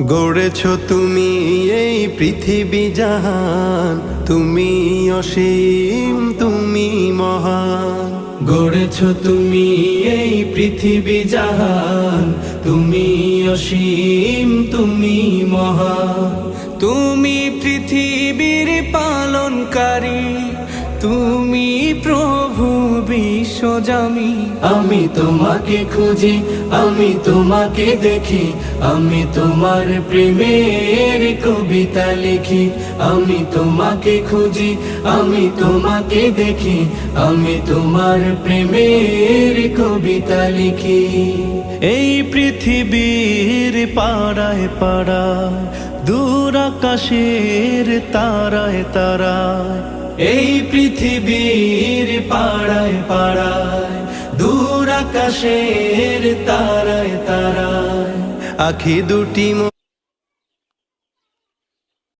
গড়েছ তুমি এই পৃথিবী জাহান, তুমি অসীম তুমি মহান। গড়েছ তুমি এই পৃথিবী জাহান, তুমি অসীম তুমি মহান। তুমি পৃথিবীর পালনকারী, তুমি প্রভু বিশ্বজামি। আমি তোমাকে খুঁজি, আমি তোমাকে দেখি, আমি তোমার প্রেমের কবিতা লিখি। আমি তোমাকে খুঁজি, আমি তোমাকে দেখি, আমি তোমার প্রেমের কবিতা লিখি। এই পৃথিবীর পাড়ায় পাড়ায়, দূর আকাশের তারায় তারায়, এই পৃথিবীর পাড়ায় পাড়ায়, দূর আকাশের তারায় তারায়, আখি দুটি